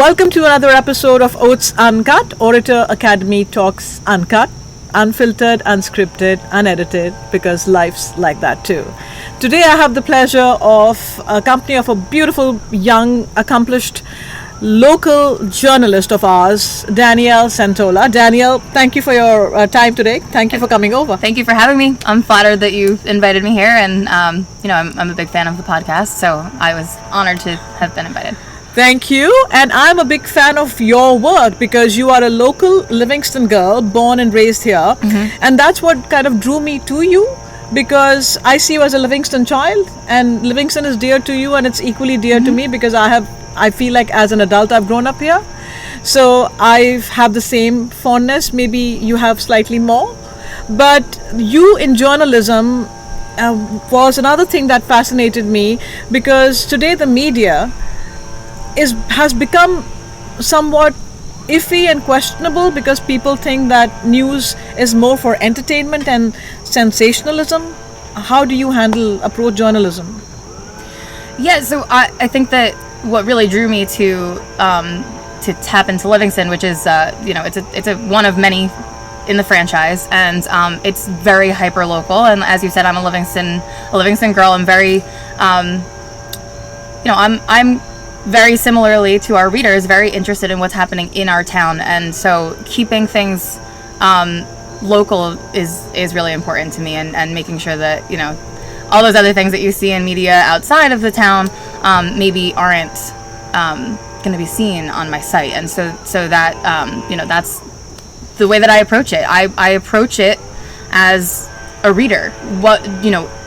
Welcome to another episode of OATS UNCUT, Orator Academy Talks Uncut, unfiltered, unscripted, unedited, because life's like that too. Today I have the pleasure of a company of a beautiful, young, accomplished local journalist of ours, Danielle Santola. Danielle, thank you for your time today. Thank you for coming over. Thank you for having me. I'm flattered that you invited me here, and I'm a big fan of the podcast, so I was honored to have been invited. Thank you. And I'm a big fan of your work because you are a local Livingston girl, born and raised here. Mm-hmm. And that's what kind of drew me to you, because I see you as a Livingston child, and Livingston is dear to you, and it's equally dear to me because I feel like as an adult I've grown up here. So I have the same fondness. Maybe you have slightly more. But you in journalism was another thing that fascinated me, because today the media has become somewhat iffy and questionable because people think that news is more for entertainment and sensationalism. How do you approach journalism? Yeah, so I think that what really drew me to Tap Into Livingston, which is it's a one of many in the franchise, and it's very hyper local. And as you said, I'm a Livingston girl. I'm very I'm very similarly to our readers, very interested in what's happening in our town, and so keeping things local is really important to me, and making sure that all those other things that you see in media outside of the town maybe aren't going to be seen on my site. And so that that's the way that I approach it. I approach it as a reader.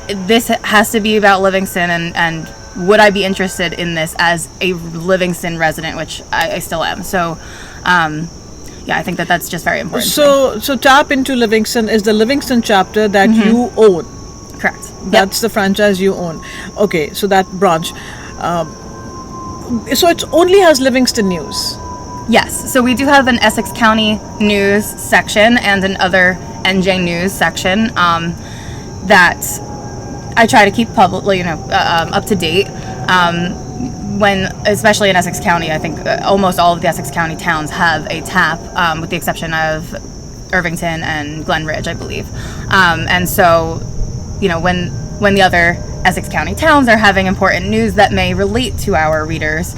This has to be about Livingston, and would I be interested in this as a Livingston resident, which I still am. So I think that's just very important. So Tap Into Livingston is the Livingston chapter that you own. Correct. That's the franchise you own. Okay, so that branch. So it only has Livingston news. Yes. So we do have an Essex County news section and an other NJ news section that I try to keep publicly, up to date. Especially in Essex County, I think almost all of the Essex County towns have a tap, with the exception of Irvington and Glen Ridge, I believe. And so, when the other Essex County towns are having important news that may relate to our readers.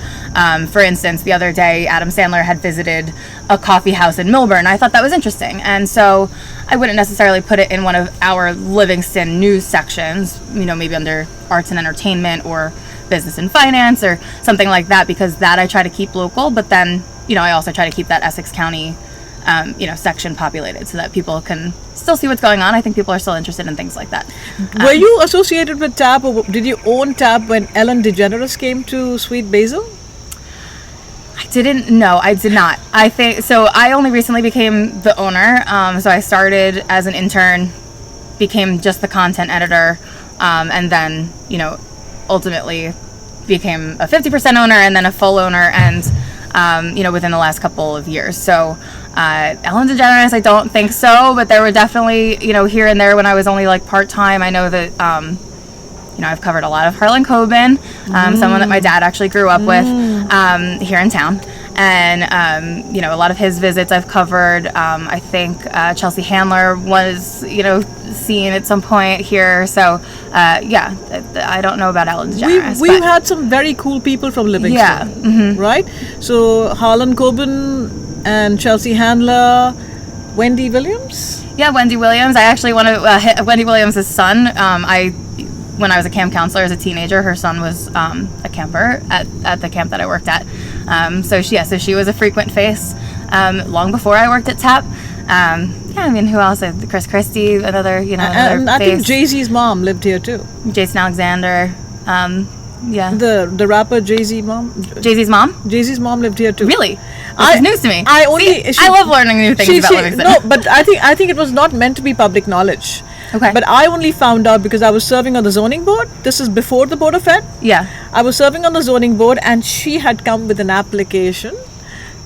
For instance, the other day, Adam Sandler had visited a coffee house in Milburn. I thought that was interesting. And so I wouldn't necessarily put it in one of our Livingston news sections, maybe under arts and entertainment or business and finance or something like that, because that I try to keep local. But then, I also try to keep that Essex County section populated so that people can still see what's going on. I think people are still interested in things like that. Were you associated with Tap, or did you own Tap when Ellen DeGeneres came to Sweet Basil? I didn't. No, I did not. I think so. I only recently became the owner. So I started as an intern, became just the content editor, and then ultimately became a 50% owner and then a full owner, and within the last couple of years. So Ellen DeGeneres, I don't think so, but there were definitely, here and there when I was only like part-time. I know that, I've covered a lot of Harlan Coben, someone that my dad actually grew up with here in town. And, a lot of his visits I've covered. I think Chelsea Handler was, seen at some point here. So, I don't know about Ellen DeGeneres. We've had some very cool people from Livingston, yeah, mm-hmm. right? So Harlan Coben and Chelsea Handler, Wendy Williams? Yeah, Wendy Williams. I actually want to hit Wendy Williams' son. When I was a camp counselor as a teenager, her son was a camper at the camp that I worked at. So she was a frequent face long before I worked at TAP. Who else? Chris Christie, another, and I think Jay-Z's mom lived here too. Jason Alexander. The rapper Jay-Z's mom. Jay-Z's mom? Jay-Z's mom lived here too. Really? This is news to me. I love learning new things about Livingston. No, but I think it was not meant to be public knowledge. Okay. But I only found out because I was serving on the zoning board. This is before the Board of Ed. Yeah. I was serving on the zoning board, and she had come with an application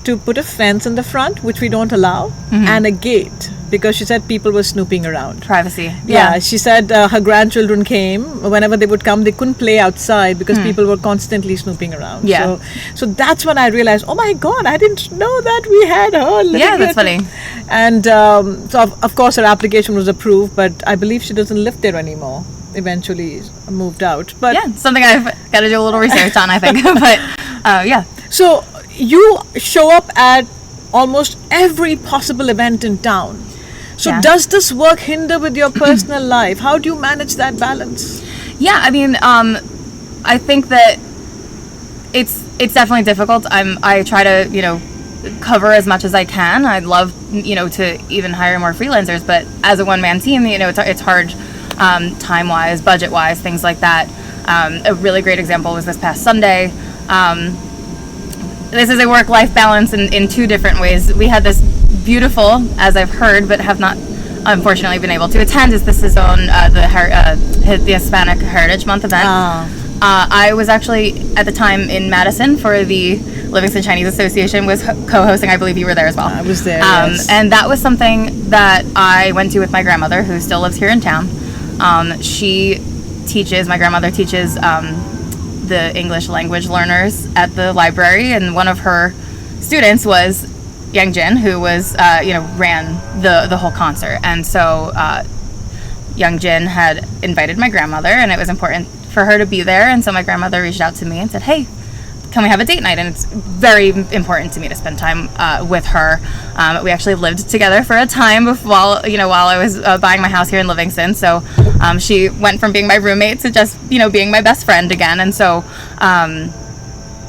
to put a fence in the front, which we don't allow, and a gate. because she said people were snooping around. Privacy. Yeah, she said her grandchildren came. Whenever they would come, they couldn't play outside because people were constantly snooping around. Yeah. So that's when I realized, oh my God, I didn't know that we had her living Yeah, that's here. funny. And so of course her application was approved, but I believe she doesn't live there anymore. Eventually moved out. But Yeah, something I've got to do a little research on, I think. But yeah. so you show up at almost every possible event in town. So Yeah. does this work hinder with your personal life? How do you manage that balance? Yeah, I mean, I think that it's definitely difficult. I try to, cover as much as I can. I'd love, to even hire more freelancers, but as a one-man team, it's hard, time-wise, budget-wise, things like that. A really great example was this past Sunday. This is a work-life balance in two different ways. We had this beautiful, as I've heard, but have not unfortunately been able to attend, is the Hispanic Heritage Month event. I was actually at the time in Madison for the Livingston Chinese Association, was co-hosting. I believe you were there as well. I was there, yes. And that was something that I went to with my grandmother, who still lives here in town. My grandmother teaches the English language learners at the library, and one of her students was Yang Jin, who was, ran the whole concert. And so Yang Jin had invited my grandmother, and it was important for her to be there. And so my grandmother reached out to me and said, hey, can we have a date night? And it's very important to me to spend time with her. We actually lived together for a time while I was buying my house here in Livingston. So she went from being my roommate to just, being my best friend again. And so, I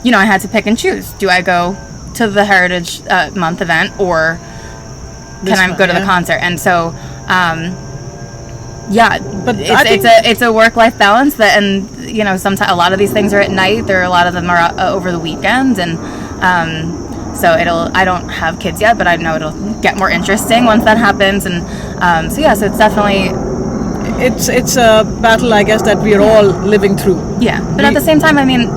had to pick and choose. Do I go to the Heritage Month event, or can I go to the concert? And so, but it's a work-life balance sometimes a lot of these things are at night. A lot of them are over the weekend, and so I don't have kids yet, but I know it'll get more interesting once that happens. And so it's definitely it's a battle, I guess, that we're all living through. Yeah, but at the same time, I mean,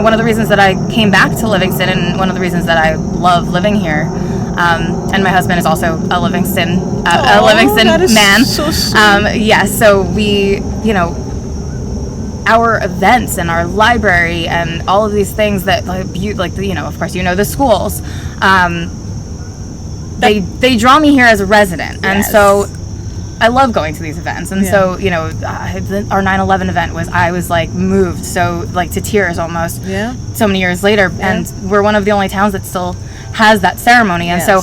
one of the reasons that I came back to Livingston, and one of the reasons that I love living here, and my husband is also a Livingston man. So sweet. So we, our events and our library and all of these things that, of course, the schools, they draw me here as a resident, and so I love going to these events. And so, our 9/11 event I was moved to tears almost. Yeah. So many years later, and we're one of the only towns that still has that ceremony. And so,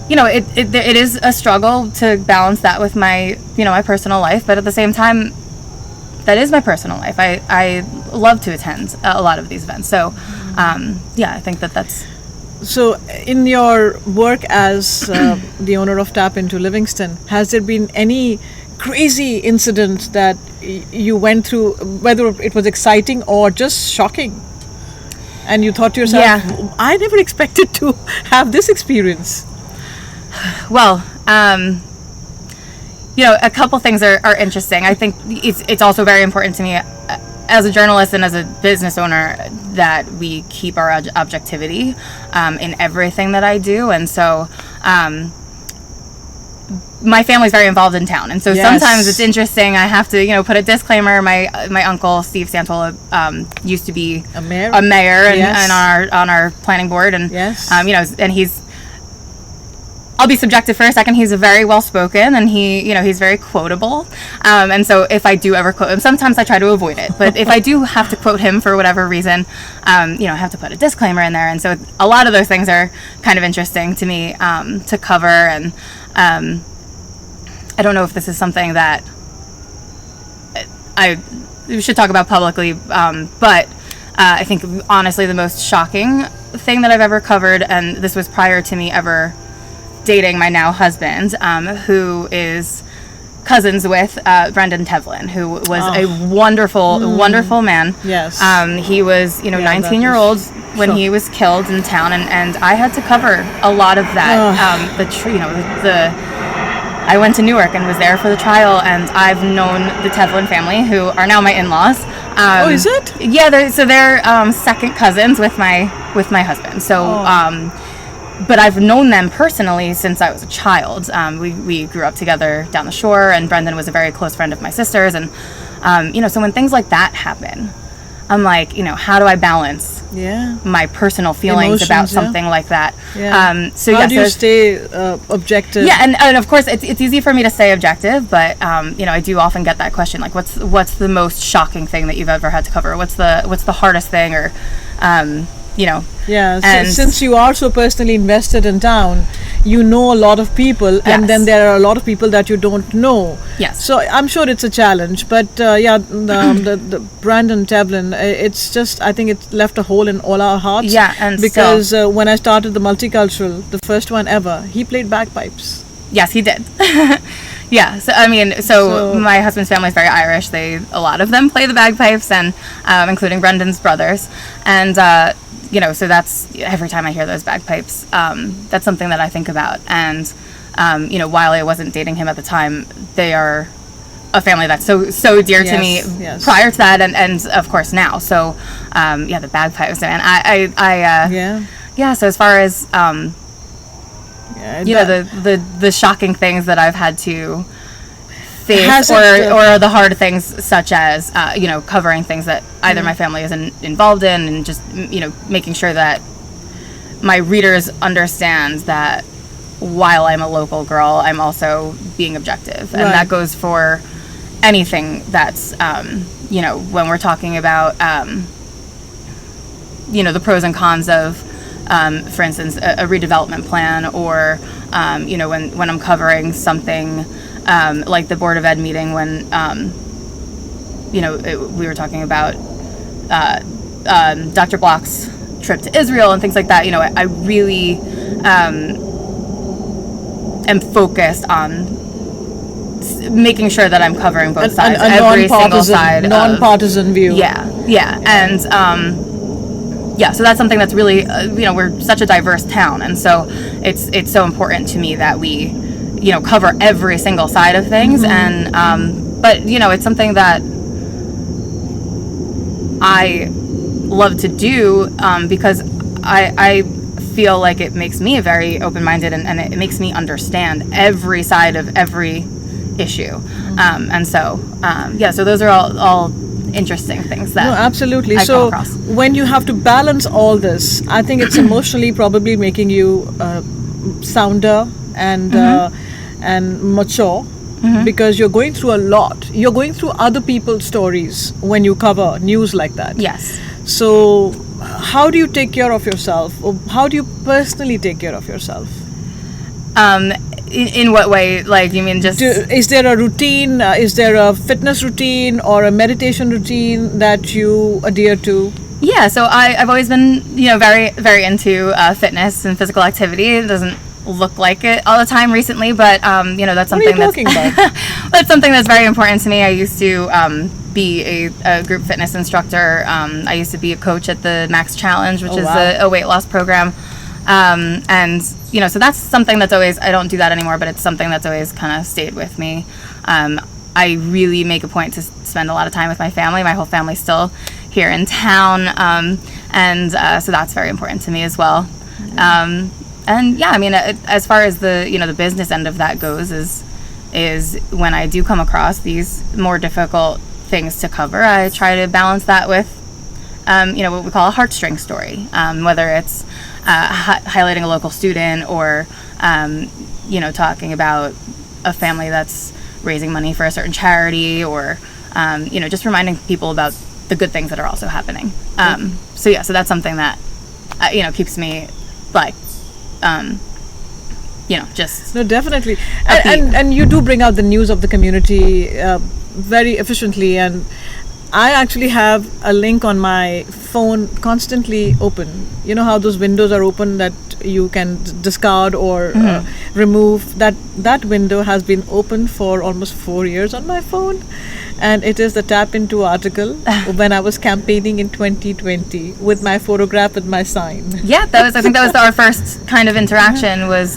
it is a struggle to balance that with my, my personal life, but at the same time, that is my personal life. I love to attend a lot of these events. So, I think that's. So, in your work as the owner of Tap Into Livingston, has there been any crazy incident that you went through, whether it was exciting or just shocking? And you thought to yourself, I never expected to have this experience. Well, a couple things are interesting. I think it's also very important to me as a journalist and as a business owner that we keep our objectivity in everything that I do. And so my family's very involved in town, and so sometimes it's interesting. I have to, put a disclaimer. My uncle Steve Santola used to be a mayor and on our planning board, and and he's. I'll be subjective for a second. He's very well spoken, and he's very quotable. And so if I do ever quote him, sometimes I try to avoid it. But if I do have to quote him for whatever reason, I have to put a disclaimer in there. And so a lot of those things are kind of interesting to me to cover. And I don't know if this is something that I should talk about publicly, but I think honestly the most shocking thing that I've ever covered, and this was prior to me ever dating my now husband, who is cousins with Brendan Tevlin, who was a wonderful man. Yes. He was 19-year-old when he was killed in town, and I had to cover a lot of that. I went to Newark and was there for the trial, and I've known the Tevlin family, who are now my in-laws. Is it? Yeah, they're second cousins with my husband. So but I've known them personally since I was a child. We grew up together down the shore, and Brendan was a very close friend of my sister's. And, so when things like that happen, I'm like, how do I balance my personal feelings Emotions, about something like that? Yeah. So How do you stay objective? Yeah, and of course, it's easy for me to stay objective, but I do often get that question, like, what's the most shocking thing that you've ever had to cover? What's the hardest thing, or Yeah, and since you are so personally invested in town, you know a lot of people, and then there are a lot of people that you don't know. Yes. So I'm sure it's a challenge, but the Brandon Tevlin, it's just, I think it left a hole in all our hearts. Yeah, and because when I started the multicultural, the first one ever, he played bagpipes. Yes, he did. Yeah, so my husband's family is very Irish. A lot of them play the bagpipes, and including Brendan's brothers, and so that's, every time I hear those bagpipes, that's something that I think about. And while I wasn't dating him at the time, they are a family that's so dear to me prior to that, and of course now. So the bagpipes, and so as far as the shocking things that I've had to face, or the hard things, such as covering things that either my family isn't involved in, and just making sure that my readers understand that while I'm a local girl, I'm also being objective, and that goes for anything that's when we're talking about the pros and cons of for instance a redevelopment plan, or when I'm covering something like the Board of Ed meeting, when we were talking about Dr. Block's trip to Israel and things like that. I really am focused on making sure that I'm covering both sides, every single side, non-partisan view. And so that's something that's really we're such a diverse town, and so it's so important to me that we cover every single side of things. And but it's something that I love to do, because I feel like it makes me very open-minded, and it makes me understand every side of every issue. So those are all interesting things that absolutely. I So come across. When you have to balance all this, I think it's emotionally probably making you sounder and mature, because you're going through a lot. You're going through other people's stories when you cover news like that. Yes. So how do you take care of yourself, or how do you personally take care of yourself? In what way? Like, you mean just... Is there a routine? Is there a fitness routine or a meditation routine that you adhere to? Yeah, so I've always been, very, very into fitness and physical activity. It doesn't look like it all the time recently, but, that's something that's something that's very important to me. I used to be a group fitness instructor. I used to be a coach at the Max Challenge, which is a weight loss program. So that's something that's always, I don't do that anymore, but it's something that's always kind of stayed with me. I really make a point to spend a lot of time with my family. My whole family's still here in town. So that's very important to me as well. As far as the business end of that goes, is when I do come across these more difficult things to cover, I try to balance that with, what we call a heartstring story, whether it's highlighting a local student, or talking about a family that's raising money for a certain charity, or just reminding people about the good things that are also happening. So that's something that keeps me like just... No, definitely. And you do bring out the news of the community very efficiently, and I actually have a link on my phone constantly open. You know how those windows are open that you can discard or remove? That window has been open for almost 4 years on my phone, and it is the Tap Into article when I was campaigning in 2020 with my photograph with my sign. Yeah, I think that was our first kind of interaction, was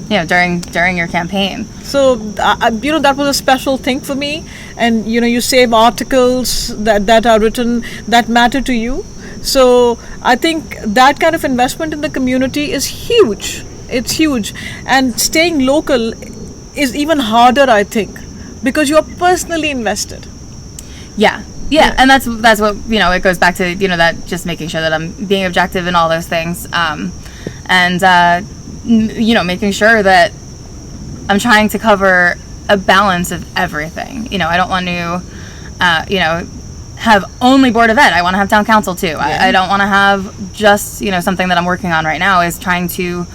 during your campaign. So that was a special thing for me, and you save articles that are written that matter to you. So I think that kind of investment in the community is huge. It's huge. And staying local is even harder, I think, because you're personally invested. Yeah, and that's what, it goes back to, that just making sure that I'm being objective in all those things, and making sure that I'm trying to cover a balance of everything. I don't want to, have only Board of Ed. I want to have Town Council too. I don't want to have just, something that I'm working on right now is trying to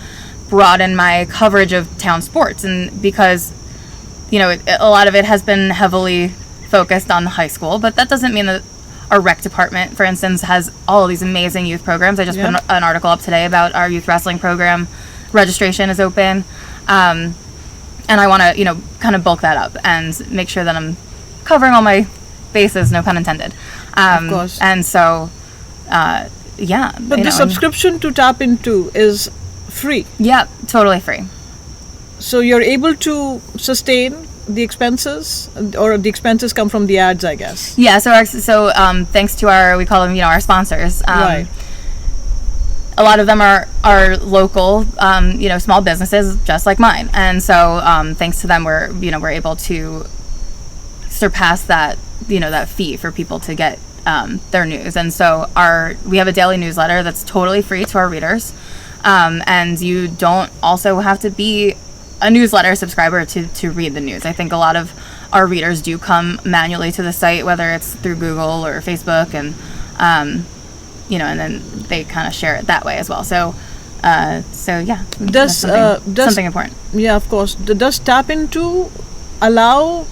broaden my coverage of town sports, and because, a lot of it has been heavily focused on the high school, but that doesn't mean that our rec department, for instance, has all of these amazing youth programs. I just put an article up today about our youth wrestling program. Registration is open, and I want to, kind of bulk that up and make sure that I'm covering all my bases, no pun intended. Of course. And so, But the subscription to Tap Into is free. Yeah, totally free. So you're able to sustain the expenses, or the expenses come from the ads, I guess. Yeah, so thanks to we call them, our sponsors. Right. A lot of them are local, small businesses just like mine, and so thanks to them, we're able to surpass that that fee for people to get their news. And so we have a daily newsletter that's totally free to our readers, and you don't also have to be a newsletter subscriber to read the news. I think a lot of our readers do come manually to the site, whether it's through Google or Facebook, and and then they kind of share it that way as well. So yeah, does something important. Yeah, of course. Does Tap Into allow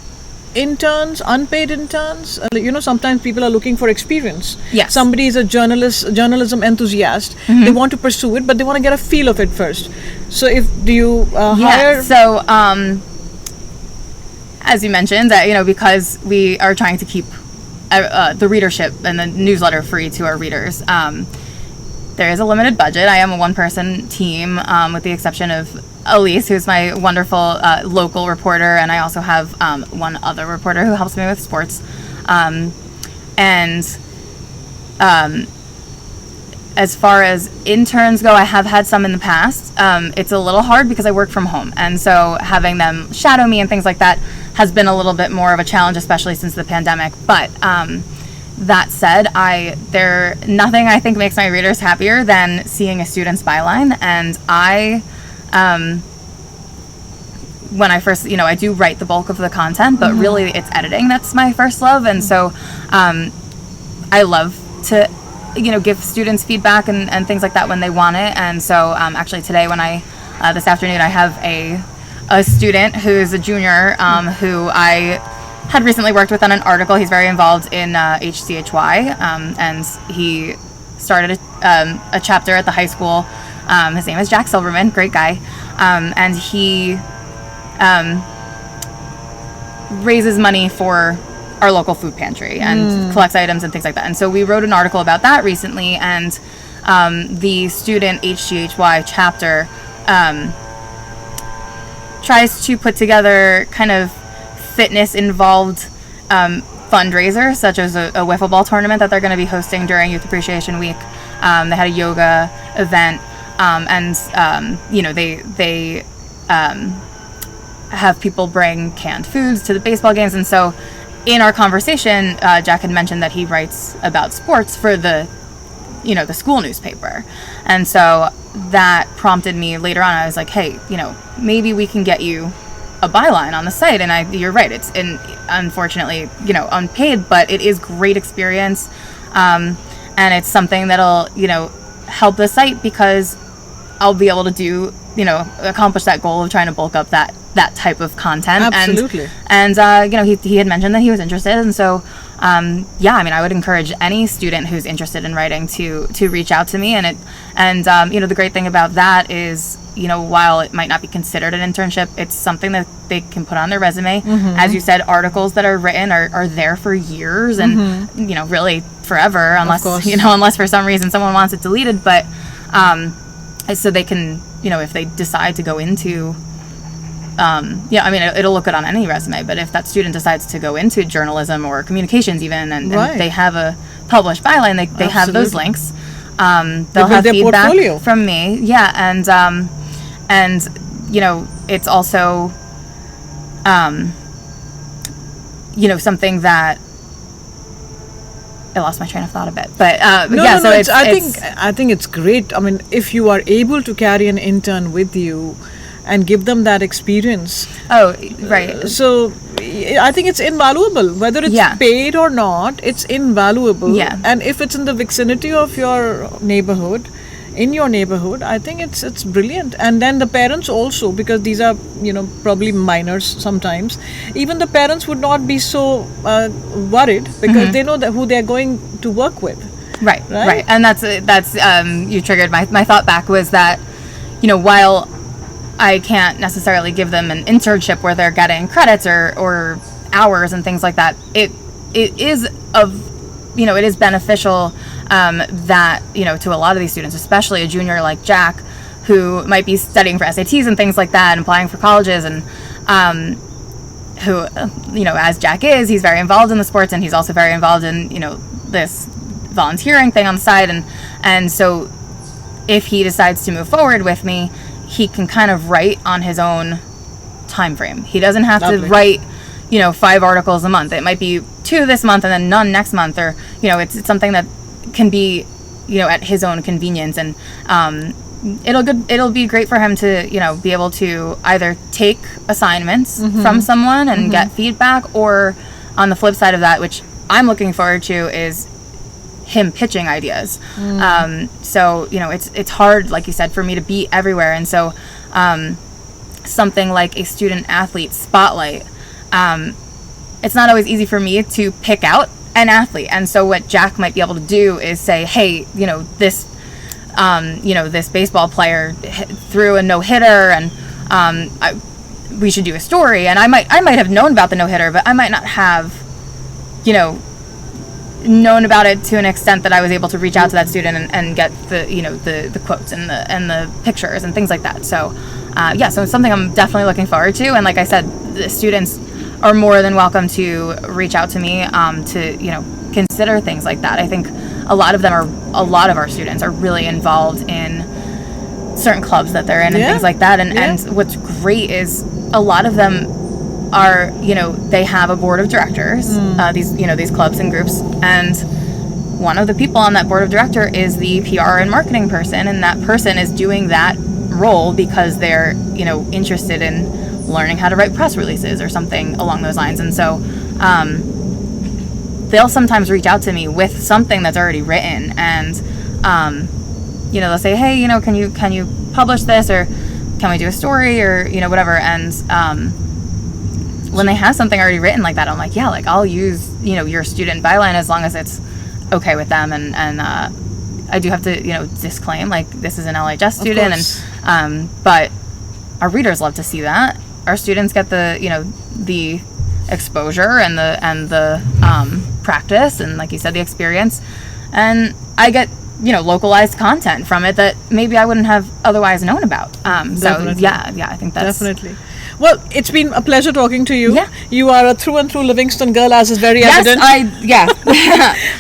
interns, unpaid interns? Sometimes people are looking for experience. Yes. Somebody is a journalism enthusiast. Mm-hmm. They want to pursue it, but they want to get a feel of it first. So do you hire? So as you mentioned, that because we are trying to keep the readership and the newsletter free to our readers, there is a limited budget. I am a one-person team, with the exception of Elise, who's my wonderful local reporter, and I also have one other reporter who helps me with sports. As far as interns go, I have had some in the past. It's a little hard because I work from home, and so having them shadow me and things like that has been a little bit more of a challenge, especially since the pandemic. But that said, nothing I think makes my readers happier than seeing a student's byline. And when I first, I do write the bulk of the content, but really it's editing that's my first love. And so I love to give students feedback and things like that when they want it. And so actually today, this afternoon, I have a student who's a junior who I had recently worked with on an article. He's very involved in HCHY, and he started a chapter at the high school. His name is Jack Silverman, great guy, and he raises money for our local food pantry and collects items and things like that. And so we wrote an article about that recently, and the student HCHY chapter tries to put together kind of fitness involved fundraiser, such as a wiffle ball tournament that they're going to be hosting during Youth Appreciation Week. They had a yoga event, and they have people bring canned foods to the baseball games. And so in our conversation, Jack had mentioned that he writes about sports for the school newspaper. And so that prompted me later on. I was like, hey, maybe we can get you a byline on the site. And you're right, it's unfortunately, unpaid, but it is great experience. And it's something that'll, help the site, because I'll be able to do, accomplish that goal of trying to bulk up that type of content. Absolutely. And he had mentioned that he was interested. And so, I would encourage any student who's interested in writing to reach out to me. And the great thing about that is, while it might not be considered an internship, it's something that they can put on their resume. Mm-hmm. As you said, articles that are written are there for years and, really forever, unless for some reason someone wants it deleted. But, so they can, if they decide to go into yeah, I mean, it'll look good on any resume, but if that student decides to go into journalism or communications even, and they have a published byline, they have those links. They'll have feedback portfolio from me. Yeah, and you know, it's also, you know, something that I lost my train of thought a bit, but I think it's great. I mean, if you are able to carry an intern with you and give them that experience. Oh, right. So I think it's invaluable, whether it's paid or not. It's invaluable. Yeah. And if it's in the vicinity of your neighborhood, in your neighborhood, I think it's brilliant. And then the parents also, because these are, you know, probably minors sometimes, even the parents would not be so worried because they know that who they're going to work with. Right. And that's you triggered my thought back, was that, you know, while I can't necessarily give them an internship where they're getting credits or hours and things like that, it is beneficial that, you know, to a lot of these students, especially a junior like Jack, who might be studying for SATs and things like that and applying for colleges, and who, you know, as Jack is, he's very involved in the sports, and he's also very involved in, you know, this volunteering thing on the side, and so if he decides to move forward with me, he can kind of write on his own time frame. He doesn't have to write, you know, 5 articles a month. It might be 2 this month and then none next month, or, you know, it's something that can be, you know, at his own convenience, and it'll be great for him to, you know, be able to either take assignments from someone and get feedback, or on the flip side of that, which I'm looking forward to, is him pitching ideas. So, you know, it's hard, like you said, for me to be everywhere, and so something like a student athlete spotlight, it's not always easy for me to pick out an athlete, and so what Jack might be able to do is say, hey, you know, this baseball player threw a no-hitter, and we should do a story. And I might have known about the no-hitter, but I might not have, you know, known about it to an extent that I was able to reach out to that student and get the, you know, the quotes and the pictures and things like that. So so it's something I'm definitely looking forward to, and like I said, the students are more than welcome to reach out to me to, you know, consider things like that. I think a lot of our students are really involved in certain clubs that they're in and things like that, and what's great is a lot of them are, you know, they have a board of directors, these clubs and groups, and one of the people on that board of director is the PR and marketing person, and that person is doing that role because they're, you know, interested in learning how to write press releases or something along those lines. And so they'll sometimes reach out to me with something that's already written, and you know, they'll say, hey, you know, can you publish this, or can we do a story, or, you know, whatever. And when they have something already written like that, I'm like, yeah, like, I'll use, you know, your student byline as long as it's okay with them. And I do have to, you know, disclaim, like, this is an LHS student, and but our readers love to see that. Our students get the, you know, the exposure and the practice, and, like you said, the experience, and I get, you know, localized content from it that maybe I wouldn't have otherwise known about. So yeah, I think that's definitely. Well, it's been a pleasure talking to you. Yeah. You are a through and through Livingston girl, as is very evident.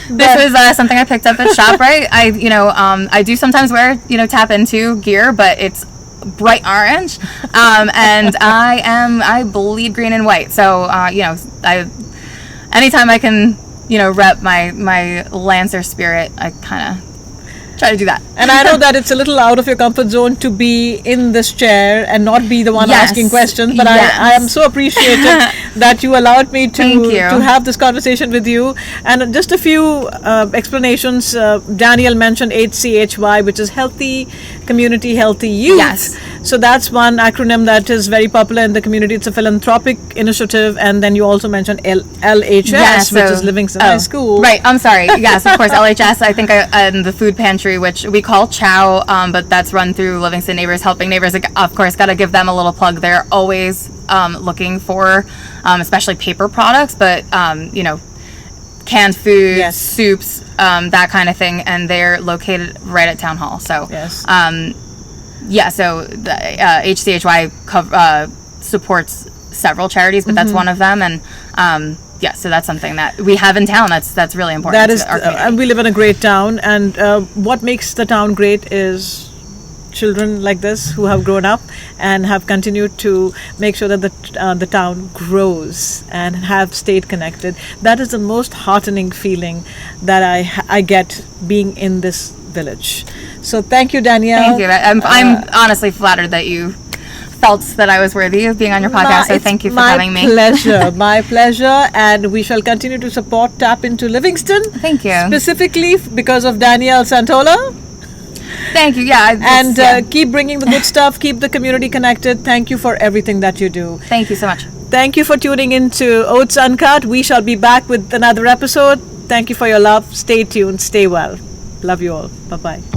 This was something I picked up at ShopRite. I do sometimes wear, you know, Tap Into gear, but it's bright orange, and I bleed green and white. So you know, anytime I can, you know, rep my Lancer spirit, I kind of try to do that. And I know that it's a little out of your comfort zone to be in this chair and not be the one asking questions, but I am so appreciative that you allowed me to have this conversation with you. And just a few explanations. Danielle mentioned HCHY, which is Healthy Community, Healthy Youth. Yes. So that's one acronym that is very popular in the community. It's a philanthropic initiative. And then you also mentioned LHS, which is Livingston High School. Right, I'm sorry. Yes, of course, LHS, I think in the food pantry, which we call CHOW, but that's run through Livingston Neighbors Helping Neighbors. Of course, got to give them a little plug. They're always looking for, especially paper products, but, you know, canned foods, soups, that kind of thing, and they're located right at Town Hall. So, so the HCHY supports several charities, but that's one of them. And yeah, so that's something that we have in town. That's really important. That is, to our community. we live in a great town, and what makes the town great is children like this who have grown up and have continued to make sure that the town grows and have stayed connected. That is the most heartening feeling that I get being in this village. So thank you, Danielle. Thank you. I'm honestly flattered that you felt that I was worthy of being on your podcast. So thank you for having me. My pleasure. And we shall continue to support Tap Into Livingston. Thank you. Specifically because of Danielle Santola. Thank you. Yeah. And keep bringing the good stuff. Keep the community connected. Thank you for everything that you do. Thank you so much. Thank you for tuning in to OATS Uncut. We shall be back with another episode. Thank you for your love. Stay tuned. Stay well. Love you all. Bye-bye.